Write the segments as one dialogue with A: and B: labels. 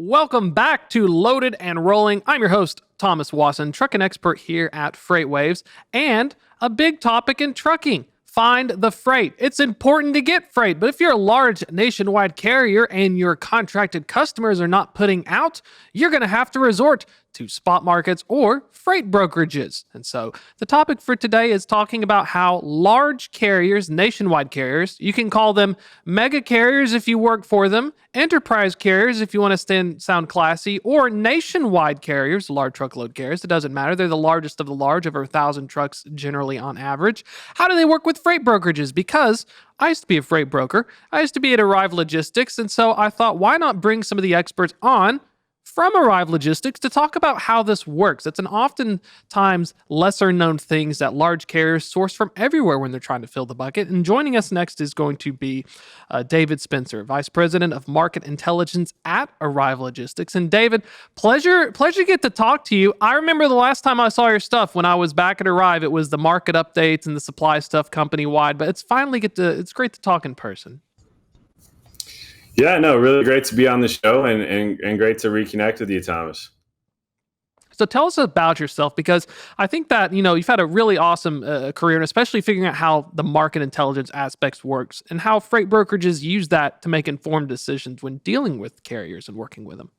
A: Welcome back to Loaded and Rolling. I'm your host, Thomas Wasson, trucking expert here at FreightWaves, and a big topic in trucking. Find the freight. It's important to get freight, but if you're a large nationwide carrier and your contracted customers are not putting out, you're going to have to resort to spot markets or freight brokerages. And so the topic for today is talking about how large carriers, nationwide carriers, you can call them mega carriers if you work for them, enterprise carriers if you want to sound classy, or nationwide carriers, large truckload carriers. It doesn't matter. They're the largest of the large, over 1,000 trucks generally on average. How do they work with freight brokerages? Because I used to be a freight broker. I used to be at Arrive Logistics. And so I thought, why not bring some of the experts on from Arrive Logistics to talk about how this works. It's an oftentimes lesser known things that large carriers source from everywhere when they're trying to fill the bucket. And joining us next is going to be David Spencer, Vice President of Market Intelligence at Arrive Logistics. And David, pleasure to get to talk to you. I remember the last time I saw your stuff when I was back at Arrive, it was the market updates and the supply stuff company wide, but it's great to talk in person.
B: Yeah, no, really great to be on the show and great to reconnect with you, Thomas.
A: So tell us about yourself, because I think that, you've had a really awesome career, and especially figuring out how the market intelligence aspects works and how freight brokerages use that to make informed decisions when dealing with carriers and working with them.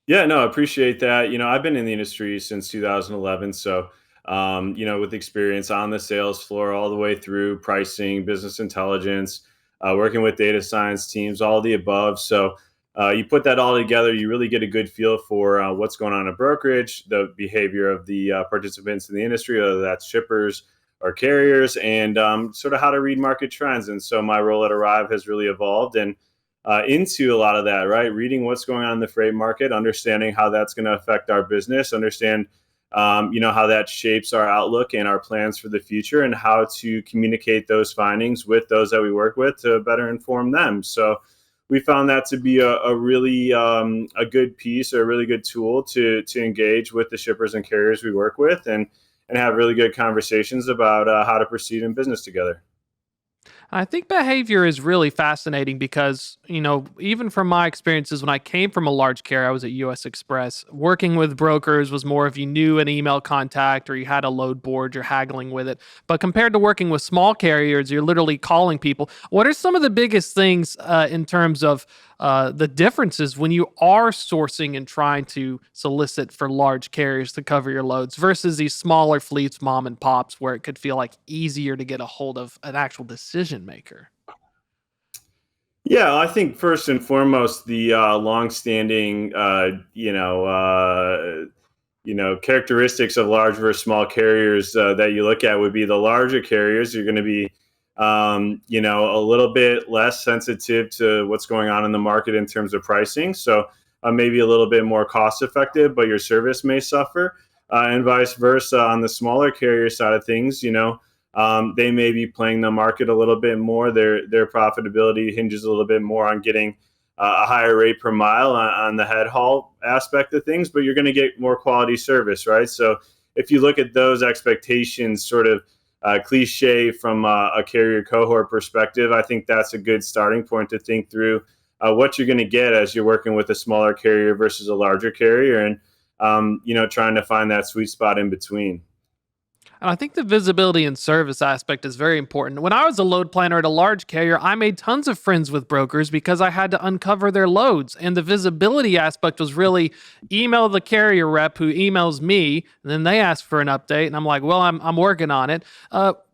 B: Yeah, no, I appreciate that. I've been in the industry since 2011. So, with experience on the sales floor all the way through pricing, business intelligence, working with data science teams, all the above. So you put that all together, you really get a good feel for what's going on in brokerage, the behavior of the participants in the industry, whether that's shippers or carriers, and sort of how to read market trends. And so my role at Arrive has really evolved and into a lot of that, right? Reading what's going on in the freight market, understanding how that's going to affect our business, understand how that shapes our outlook and our plans for the future, and how to communicate those findings with those that we work with to better inform them. So we found that to be a really a good piece, or a really good tool to engage with the shippers and carriers we work with, and have really good conversations about how to proceed in business together.
A: I think behavior is really fascinating because, even from my experiences when I came from a large carrier, I was at US Express. Working with brokers was more if you knew an email contact or you had a load board, you're haggling with it. But compared to working with small carriers, you're literally calling people. What are some of the biggest things in terms of the differences when you are sourcing and trying to solicit for large carriers to cover your loads versus these smaller fleets, mom and pops, where it could feel like easier to get a hold of an actual decision maker?
B: Yeah, I think first and foremost, the longstanding, characteristics of large versus small carriers that you look at would be the larger carriers. You're going to be, a little bit less sensitive to what's going on in the market in terms of pricing. So maybe a little bit more cost effective, but your service may suffer, and vice versa. On the smaller carrier side of things, they may be playing the market a little bit more. Their profitability hinges a little bit more on getting a higher rate per mile on the head haul aspect of things, but you're going to get more quality service, right? So if you look at those expectations, sort of cliche from a carrier cohort perspective, I think that's a good starting point to think through what you're going to get as you're working with a smaller carrier versus a larger carrier, and trying to find that sweet spot in between.
A: And I think the visibility and service aspect is very important. When I was a load planner at a large carrier, I made tons of friends with brokers because I had to uncover their loads. And the visibility aspect was really email the carrier rep who emails me, and then they ask for an update. And I'm like, well, I'm working on it.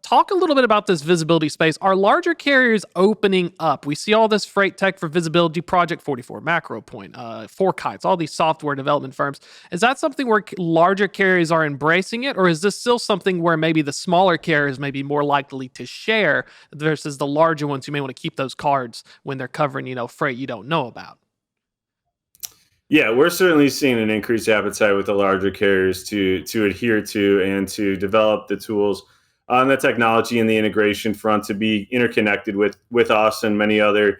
A: Talk a little bit about this visibility space. Are larger carriers opening up? We see all this freight tech for visibility, Project 44, Macropoint, Four Kites, all these software development firms. Is that something where larger carriers are embracing it, or is this still something where maybe the smaller carriers may be more likely to share versus the larger ones who may want to keep those cards when they're covering, freight you don't know about?
B: Yeah, we're certainly seeing an increased appetite with the larger carriers to adhere to and to develop the tools on the technology and the integration front to be interconnected with us and many other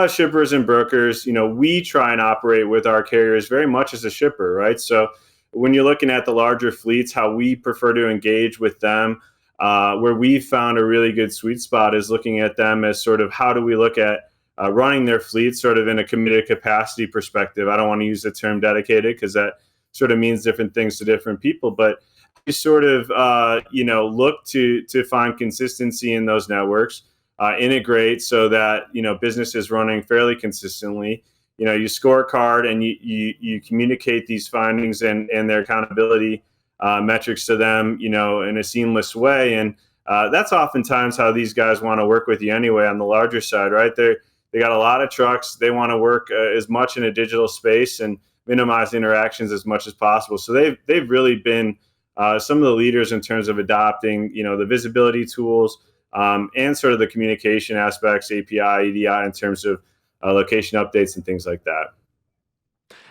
B: shippers and brokers. We try and operate with our carriers very much as a shipper, right? So when you're looking at the larger fleets, how we prefer to engage with them, where we found a really good sweet spot is looking at them as sort of how do we look at running their fleet sort of in a committed capacity perspective. I don't want to use the term dedicated because that sort of means different things to different people, but you sort of look to find consistency in those networks, integrate so that business is running fairly consistently. You scorecard and you communicate these findings and their accountability metrics to them, in a seamless way. And that's oftentimes how these guys want to work with you anyway. On the larger side, right? They got a lot of trucks. They want to work as much in a digital space and minimize interactions as much as possible. So they've really been some of the leaders in terms of adopting, the visibility tools and sort of the communication aspects, API, EDI, in terms of location updates and things like that.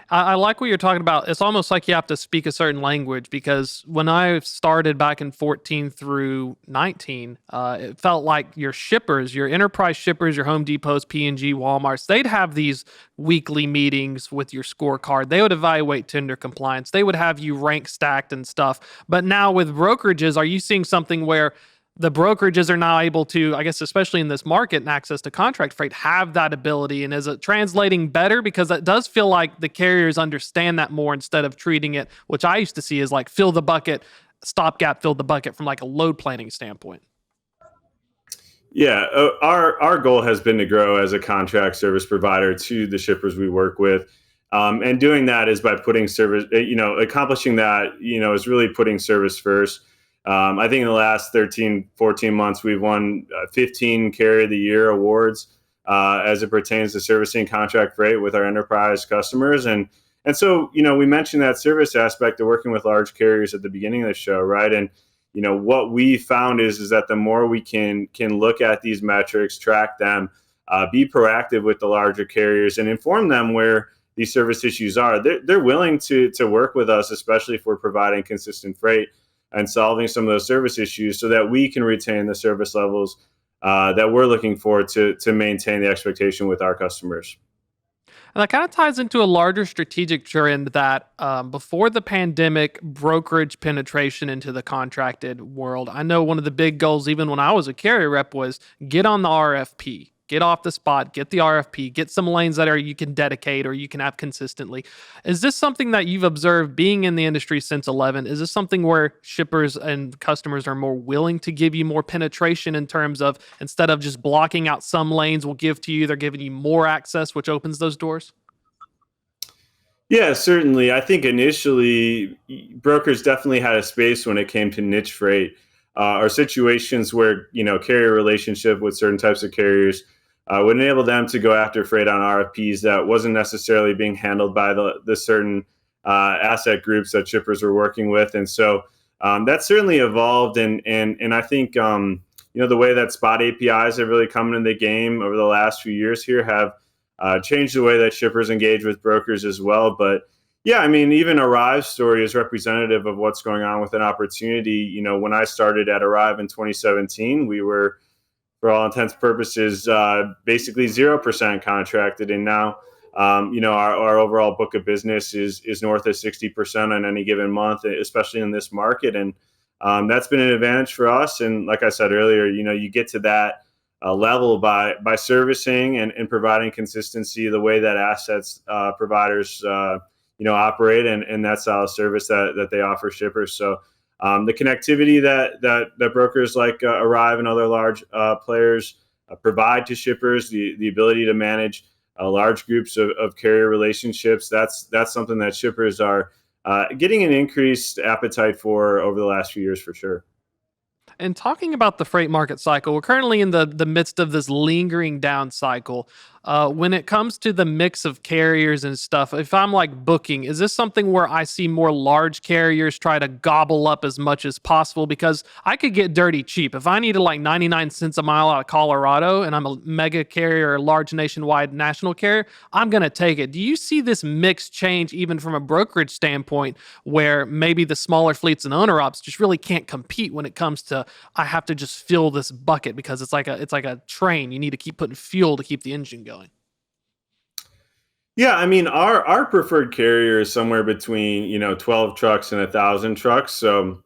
A: I like what you're talking about. It's almost like you have to speak a certain language, because when I started back in 14 through 19, it felt like your shippers, your enterprise shippers, your Home Depots, P&G, Walmarts, they'd have these weekly meetings with your scorecard. They would evaluate tender compliance. They would have you rank stacked and stuff. But now with brokerages, are you seeing something where the brokerages are now able to, I guess, especially in this market and access to contract freight, have that ability? And is it translating better? Because it does feel like the carriers understand that more, instead of treating it, which I used to see as like fill the bucket, stopgap, fill the bucket from like a load planning standpoint.
B: Yeah, our goal has been to grow as a contract service provider to the shippers we work with. And doing that is by putting service, accomplishing that, is really putting service first. I think in the last 13, 14 months, we've won 15 Carrier of the Year awards as it pertains to servicing contract freight with our enterprise customers. And so, we mentioned that service aspect of working with large carriers at the beginning of the show, right? And, what we found is that the more we can look at these metrics, track them, be proactive with the larger carriers and inform them where these service issues are, they're willing to work with us, especially if we're providing consistent freight and solving some of those service issues, so that we can retain the service levels that we're looking for to maintain the expectation with our customers.
A: And that kind of ties into a larger strategic trend that before the pandemic, brokerage penetration into the contracted world. I know one of the big goals, even when I was a carrier rep, was get on the RFP, get off the spot, get the RFP, get some lanes that are you can dedicate or you can have consistently. Is this something that you've observed being in the industry since 11? Is this something where shippers and customers are more willing to give you more penetration, in terms of, instead of just blocking out some lanes we'll give to you, they're giving you more access, which opens those doors?
B: Yeah, certainly. I think initially brokers definitely had a space when it came to niche freight, or situations where carrier relationship with certain types of carriers would enable them to go after freight on RFPs that wasn't necessarily being handled by the certain asset groups that shippers were working with. And so that certainly evolved. And I think the way that spot APIs have really come into the game over the last few years here have changed the way that shippers engage with brokers as well. But yeah, I mean, even Arrive's story is representative of what's going on with an opportunity. When I started at Arrive in 2017, we were, for all intents and purposes, basically 0% contracted. And now, our overall book of business is north of 60% on any given month, especially in this market. And that's been an advantage for us. And like I said earlier, you get to that level by servicing and providing consistency, the way that assets providers operate, and that style of service that they offer shippers. So the connectivity that brokers like Arrive and other large players provide to shippers, the ability to manage large groups of carrier relationships, that's something that shippers are getting an increased appetite for over the last few years, for sure.
A: And talking about the freight market cycle, we're currently in the midst of this lingering down cycle. When it comes to the mix of carriers and stuff, if I'm like booking, is this something where I see more large carriers try to gobble up as much as possible? Because I could get dirty cheap. If I needed like 99 cents a mile out of Colorado and I'm a mega carrier or a large nationwide national carrier, I'm going to take it. Do you see this mix change even from a brokerage standpoint, where maybe the smaller fleets and owner ops just really can't compete when it comes to, I have to just fill this bucket, because it's like a train. You need to keep putting fuel to keep the engine going.
B: Yeah, I mean, our preferred carrier is somewhere between 12 trucks and 1,000 trucks. So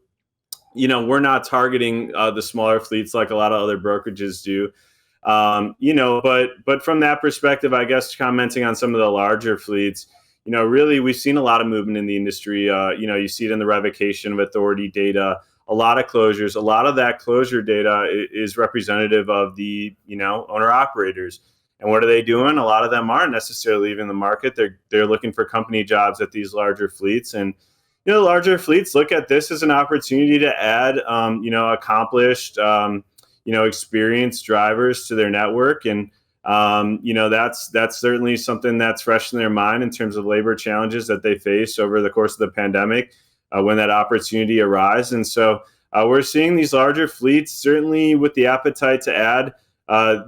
B: we're not targeting the smaller fleets like a lot of other brokerages do. But from that perspective, I guess commenting on some of the larger fleets, really we've seen a lot of movement in the industry. You see it in the revocation of authority data, a lot of closures. A lot of that closure data is representative of the owner operators. And what are they doing? A lot of them aren't necessarily leaving the market. They're looking for company jobs at these larger fleets, and larger fleets look at this as an opportunity to add accomplished experienced drivers to their network. And that's certainly something that's fresh in their mind in terms of labor challenges that they face over the course of the pandemic when that opportunity arises. And so we're seeing these larger fleets certainly with the appetite to add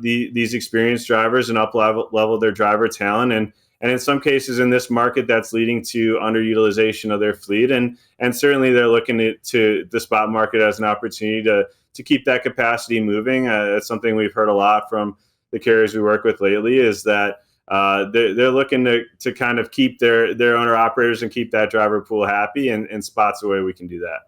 B: these experienced drivers and up level their driver talent. And in some cases in this market, that's leading to underutilization of their fleet. And certainly they're looking to the spot market as an opportunity to keep that capacity moving. That's something we've heard a lot from the carriers we work with lately, is that they're looking to kind of keep their owner operators and keep that driver pool happy, and spots a way we can do that.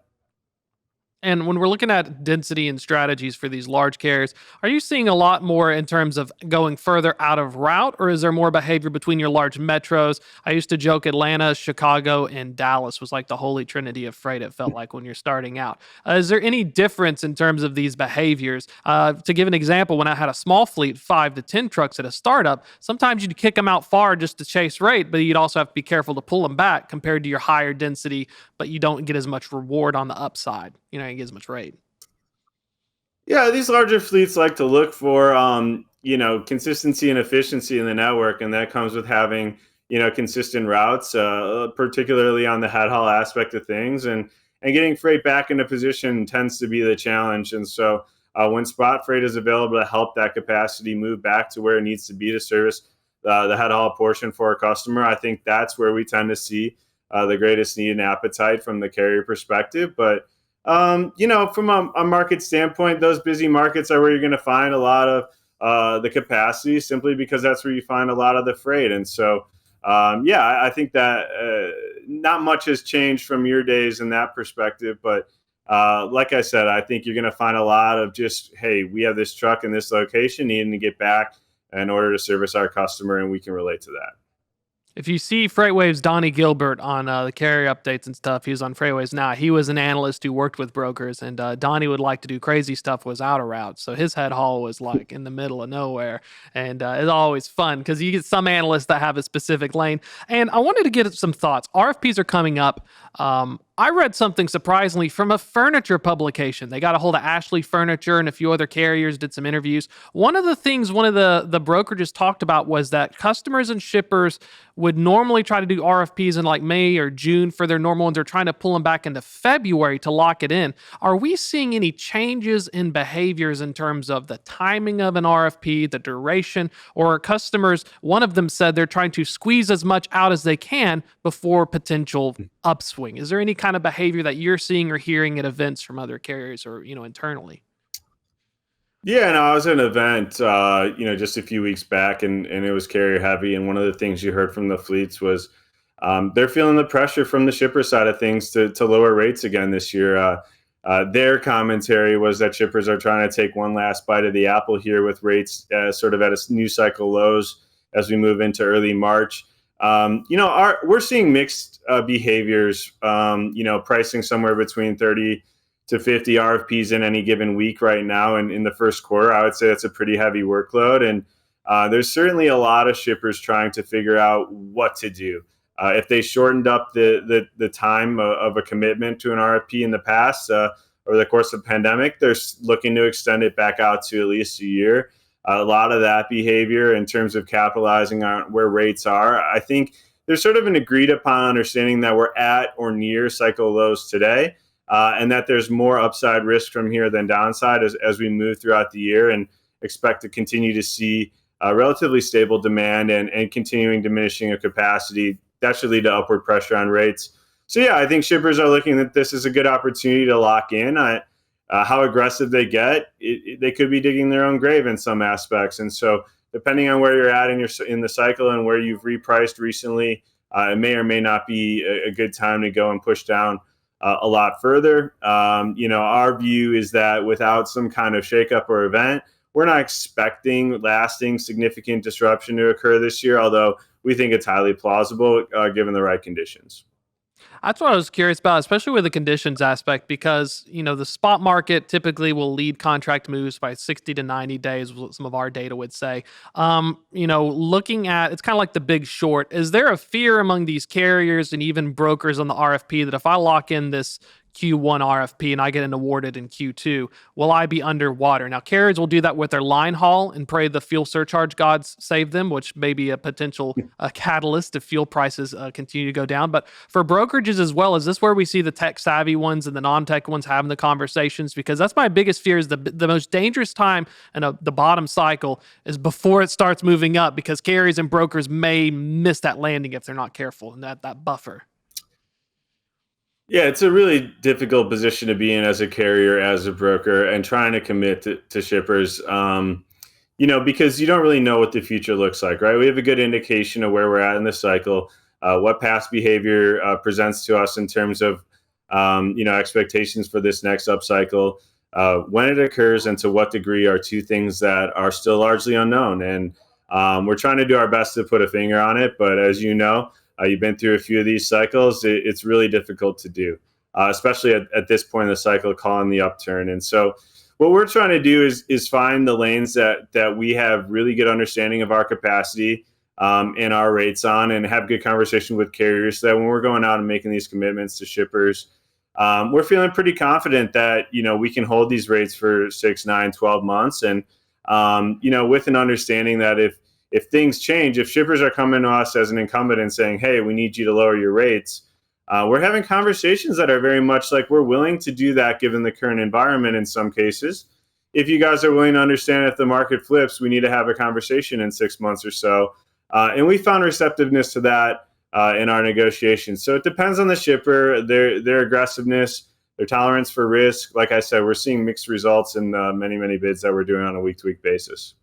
A: And when we're looking at density and strategies for these large carriers, are you seeing a lot more in terms of going further out of route, or is there more behavior between your large metros? I used to joke Atlanta, Chicago, and Dallas was like the holy trinity of freight, it felt like when you're starting out. Is there any difference in terms of these behaviors? To give an example, when I had a small fleet, 5 to 10 trucks at a startup, sometimes you'd kick them out far just to chase rate, but you'd also have to be careful to pull them back compared to your higher density, but you don't get as much reward on the upside. Get as much rate.
B: Yeah, these larger fleets like to look for consistency and efficiency in the network, and that comes with having consistent routes, particularly on the head haul aspect of things, and getting freight back into position tends to be the challenge. And so when spot freight is available to help that capacity move back to where it needs to be to service the head haul portion for a customer, I think that's where we tend to see the greatest need and appetite from the carrier perspective. But from a market standpoint, those busy markets are where you're going to find a lot of the capacity, simply because that's where you find a lot of the freight. And so, I think that not much has changed from your days in that perspective. But like I said, I think you're going to find a lot of just, hey, we have this truck in this location needing to get back in order to service our customer, and we can relate to that.
A: If you see FreightWaves Donnie Gilbert on the carrier updates and stuff, he was on FreightWaves now. He was an analyst who worked with brokers, and Donnie would like to do crazy stuff was out of route. So his head haul was like in the middle of nowhere. And it's always fun because you get some analysts that have a specific lane. And I wanted to get some thoughts. RFPs are coming up. I read something surprisingly from a furniture publication. They got a hold of Ashley Furniture and a few other carriers, did some interviews. One of the things one of the brokerages talked about was that customers and shippers would normally try to do RFPs in like May or June for their normal ones. They're trying to pull them back into February to lock it in. Are we seeing any changes in behaviors in terms of the timing of an RFP, the duration, or are customers, one of them said they're trying to squeeze as much out as they can before potential upswing? Is there any kind of behavior that you're seeing or hearing at events from other carriers or, internally?
B: Yeah, no, I was at an event, just a few weeks back, and it was carrier heavy. And one of the things you heard from the fleets was they're feeling the pressure from the shipper side of things to lower rates again this year. Their commentary was that shippers are trying to take one last bite of the apple here with rates sort of at a new cycle lows as we move into early March. We're seeing mixed behaviors, pricing somewhere between 30 to 50 RFPs in any given week right now. And in the first quarter, I would say that's a pretty heavy workload. And there's certainly a lot of shippers trying to figure out what to do. If they shortened up the time of a commitment to an RFP in the past over the course of the pandemic, they're looking to extend it back out to at least a year. A lot of that behavior in terms of capitalizing on where rates are, I think there's sort of an agreed upon understanding that we're at or near cycle lows today, and that there's more upside risk from here than downside as we move throughout the year, and expect to continue to see relatively stable demand and continuing diminishing of capacity. That should lead to upward pressure on rates. So yeah, I think shippers are looking at this as a good opportunity to lock in. How aggressive they get, they could be digging their own grave in some aspects. And so depending on where you're at in the cycle and where you've repriced recently, it may or may not be a good time to go and push down a lot further. Our view is that without some kind of shakeup or event, we're not expecting lasting significant disruption to occur this year, although we think it's highly plausible given the right conditions.
A: That's what I was curious about, especially with the conditions aspect, because the spot market typically will lead contract moves by 60 to 90 days, what some of our data would say. Looking at it's kind of like the Big Short. Is there a fear among these carriers and even brokers on the RFP that if I lock in this Q1 RFP and I get an awarded in Q2, will I be underwater? Now, carriers will do that with their line haul and pray the fuel surcharge gods save them, which may be a potential catalyst if fuel prices continue to go down. But for brokerages as well, is this where we see the tech savvy ones and the non-tech ones having the conversations? Because that's my biggest fear is the most dangerous time in the bottom cycle is before it starts moving up, because carriers and brokers may miss that landing if they're not careful and that buffer.
B: Yeah, it's a really difficult position to be in as a carrier, as a broker, and trying to commit to shippers, because you don't really know what the future looks like, right? We have a good indication of where we're at in the cycle, what past behavior presents to us in terms of, expectations for this next upcycle, when it occurs, and to what degree are two things that are still largely unknown. And we're trying to do our best to put a finger on it, but as you know, you've been through a few of these cycles. It's really difficult to do, especially at this point in the cycle, calling the upturn. And so what we're trying to do is find the lanes that we have really good understanding of our capacity and our rates on, and have good conversation with carriers so that when we're going out and making these commitments to shippers, we're feeling pretty confident that, we can hold these rates for 6, 9, 12 months. And, with an understanding that if things change, if shippers are coming to us as an incumbent and saying, hey, we need you to lower your rates, we're having conversations that are very much like we're willing to do that given the current environment in some cases. If you guys are willing to understand if the market flips, we need to have a conversation in 6 months or so. And we found receptiveness to that in our negotiations. So it depends on the shipper, their aggressiveness, their tolerance for risk. Like I said, we're seeing mixed results in many, many bids that we're doing on a week-to-week basis.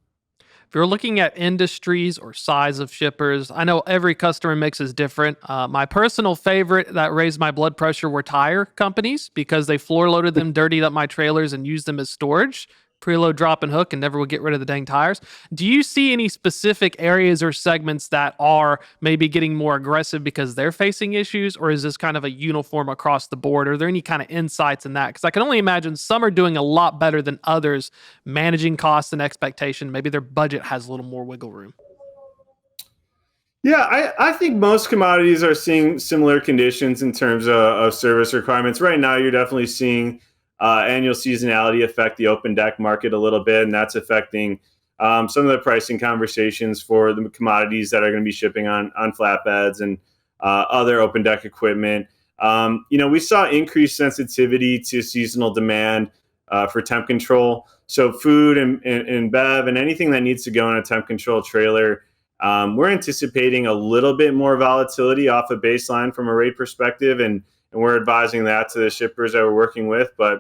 A: If you're looking at industries or size of shippers, I know every customer mix is different. My personal favorite that raised my blood pressure were tire companies because they floor loaded them, dirtied up my trailers, and used them as storage. Preload, drop, and hook, and never would get rid of the dang tires. Do you see any specific areas or segments that are maybe getting more aggressive because they're facing issues, or is this kind of a uniform across the board? Are there any kind of insights in that? Because I can only imagine some are doing a lot better than others, managing costs and expectation. Maybe their budget has a little more wiggle room.
B: Yeah, I think most commodities are seeing similar conditions in terms of service requirements. Right now, you're definitely seeing annual seasonality affect the open deck market a little bit, and that's affecting some of the pricing conversations for the commodities that are going to be shipping on flatbeds and other open deck equipment. We saw increased sensitivity to seasonal demand for temp control. So food and bev and anything that needs to go in a temp control trailer, we're anticipating a little bit more volatility off a baseline from a rate perspective, and we're advising that to the shippers that we're working with. But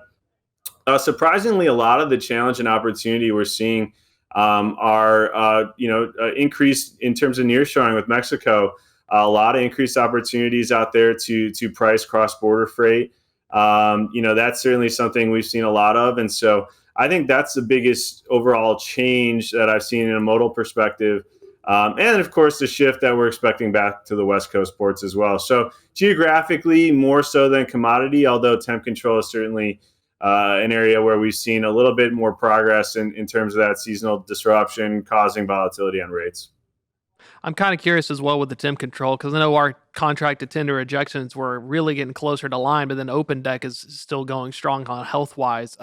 B: surprisingly, a lot of the challenge and opportunity we're seeing are increased in terms of nearshoring with Mexico. A lot of increased opportunities out there to price cross-border freight. That's certainly something we've seen a lot of, and so I think that's the biggest overall change that I've seen in a modal perspective. And of course, the shift that we're expecting back to the West Coast ports as well. So geographically, more so than commodity, although temp control is certainly an area where we've seen a little bit more progress in terms of that seasonal disruption causing volatility on rates.
A: I'm kind of curious as well with the temp control because I know our contracted tender rejections were really getting closer to line, but then open deck is still going strong on health wise.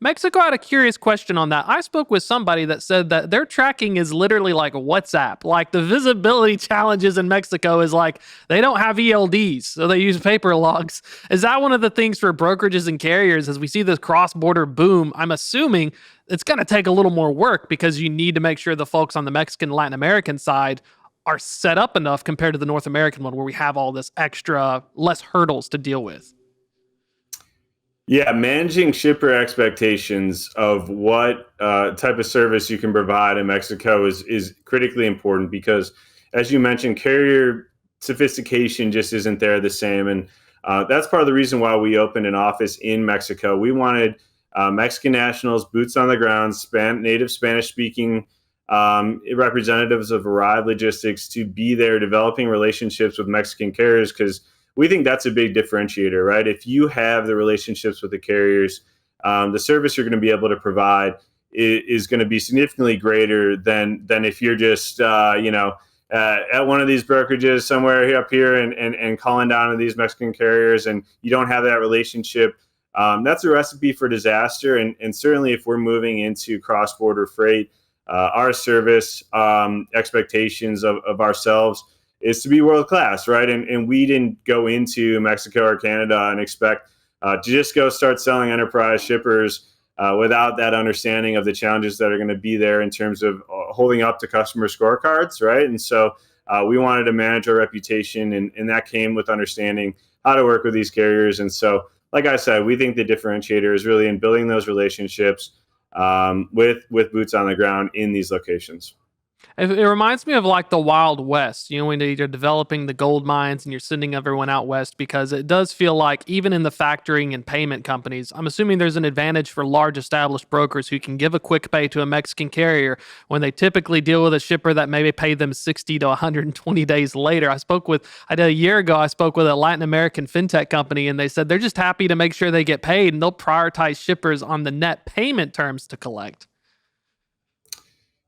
A: Mexico had a curious question on that. I spoke with somebody that said that their tracking is literally like WhatsApp. Like the visibility challenges in Mexico is like they don't have ELDs, so they use paper logs. Is that one of the things for brokerages and carriers as we see this cross-border boom? I'm assuming it's going to take a little more work because you need to make sure the folks on the Mexican, Latin American side are set up enough compared to the North American one where we have all this extra, less hurdles to deal with.
B: Yeah, managing shipper expectations of what type of service you can provide in Mexico is critically important because, as you mentioned, carrier sophistication just isn't there the same. And that's part of the reason why we opened an office in Mexico. We wanted Mexican nationals, boots on the ground, native Spanish-speaking representatives of Arrive Logistics to be there developing relationships with Mexican carriers, because we think that's a big differentiator, right? If you have the relationships with the carriers, the service you're going to be able to provide is going to be significantly greater than if you're just at one of these brokerages somewhere up here and calling down to these Mexican carriers, and you don't have that relationship. That's a recipe for disaster. And certainly if we're moving into cross-border freight, our service expectations of ourselves is to be world-class, right? And we didn't go into Mexico or Canada and expect to just go start selling enterprise shippers without that understanding of the challenges that are going to be there in terms of holding up to customer scorecards, right? And so we wanted to manage our reputation, and that came with understanding how to work with these carriers. And so, like I said, we think the differentiator is really in building those relationships with boots on the ground in these locations.
A: It reminds me of like the Wild West, when you're developing the gold mines and you're sending everyone out west, because it does feel like even in the factoring and payment companies, I'm assuming there's an advantage for large established brokers who can give a quick pay to a Mexican carrier when they typically deal with a shipper that maybe paid them 60 to 120 days later. I did a year ago, I spoke with a Latin American fintech company, and they said they're just happy to make sure they get paid, and they'll prioritize shippers on the net payment terms to collect.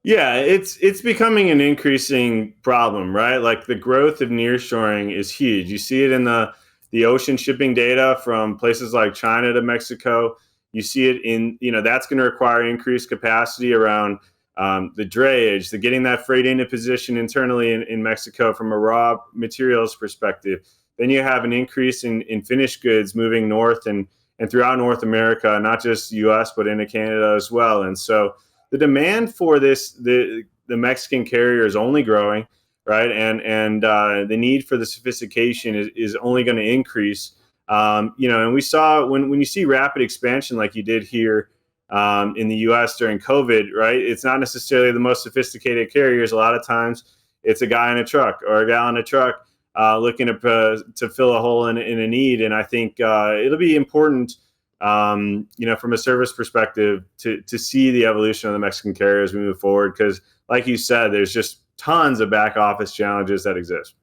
B: Yeah, it's becoming an increasing problem, right? Like the growth of nearshoring is huge. You see it in the ocean shipping data from places like China to Mexico. You see it in, that's going to require increased capacity around the drayage, the getting that freight into position internally in Mexico from a raw materials perspective. Then you have an increase in finished goods moving north and throughout North America, not just the US, but into Canada as well. And so the demand for the Mexican carrier is only growing, right? And the need for the sophistication is only going to increase. And we saw when you see rapid expansion like you did here in the U.S. during COVID, right? It's not necessarily the most sophisticated carriers. A lot of times, it's a guy in a truck or a gal in a truck looking to fill a hole in a need. And I think it'll be important, from a service perspective, to see the evolution of the Mexican carrier as we move forward. Because, like you said, there's just tons of back office challenges that exist.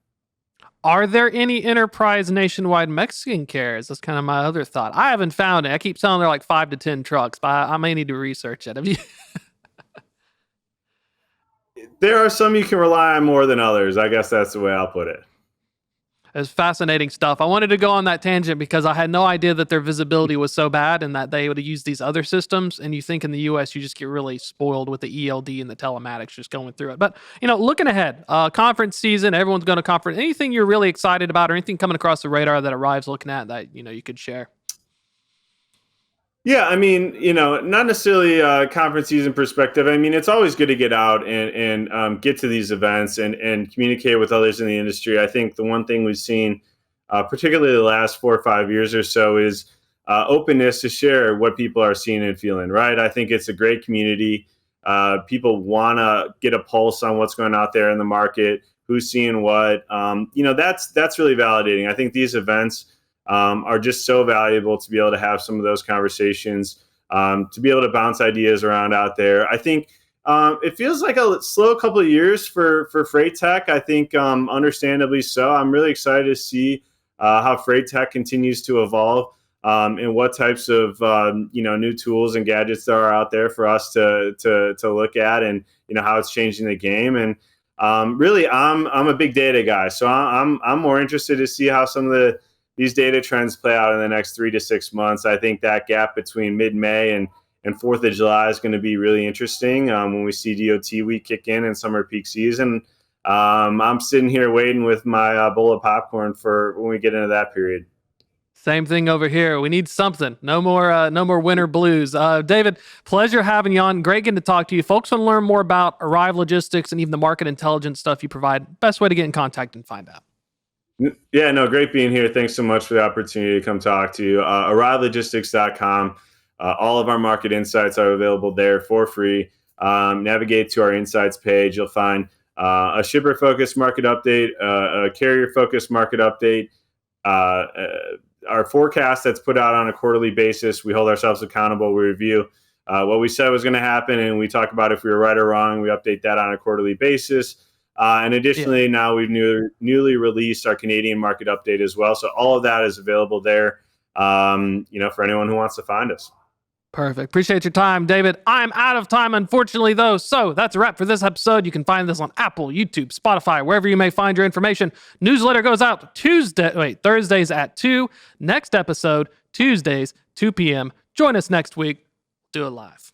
A: Are there any enterprise nationwide Mexican carriers? That's kind of my other thought. I haven't found it. I keep telling they're like 5 to 10 trucks, but I may need to research it. Have you?
B: There are some you can rely on more than others. I guess that's the way I'll put it.
A: It's fascinating stuff. I wanted to go on that tangent because I had no idea that their visibility was so bad and that they would use these other systems. And you think in the US, you just get really spoiled with the ELD and the telematics just going through it. But, looking ahead, conference season, everyone's going to conference. Anything you're really excited about or anything coming across the radar that Arrive's looking at that, you could share?
B: Yeah, I mean, not necessarily a conference season perspective. I mean, it's always good to get out and get to these events and communicate with others in the industry. I think the one thing we've seen, particularly the last 4 or 5 years or so, is openness to share what people are seeing and feeling, right? I think it's a great community. People want to get a pulse on what's going out there in the market, who's seeing what. That's really validating. I think these events are just so valuable to be able to have some of those conversations, to be able to bounce ideas around out there. I think it feels like a slow couple of years for freight tech. I think understandably so. I'm really excited to see how freight tech continues to evolve and what types of new tools and gadgets there are out there for us to look at, and how it's changing the game. And really, I'm a big data guy, so I'm more interested to see how some of these data trends play out in the next 3 to 6 months. I think that gap between mid-May and 4th of July is going to be really interesting when we see DOT week kick in and summer peak season. I'm sitting here waiting with my bowl of popcorn for when we get into that period.
A: Same thing over here. We need something. No more winter blues. David, pleasure having you on. Great getting to talk to you. Folks want to learn more about Arrive Logistics and even the market intelligence stuff you provide. Best way to get in contact and find out.
B: Yeah, no, great being here. Thanks so much for the opportunity to come talk to you. ArriveLogistics.com. All of our market insights are available there for free. Navigate to our insights page. You'll find a shipper-focused market update, a carrier-focused market update, our forecast that's put out on a quarterly basis. We hold ourselves accountable. We review what we said was going to happen, and we talk about if we were right or wrong. We update that on a quarterly basis. And additionally, now we've newly released our Canadian market update as well. So all of that is available there, for anyone who wants to find us.
A: Perfect. Appreciate your time, David. I'm out of time, unfortunately, though. So that's a wrap for this episode. You can find this on Apple, YouTube, Spotify, wherever you may find your information. Newsletter goes out Thursdays at 2. Next episode, Tuesdays, 2 p.m. Join us next week. Do it live.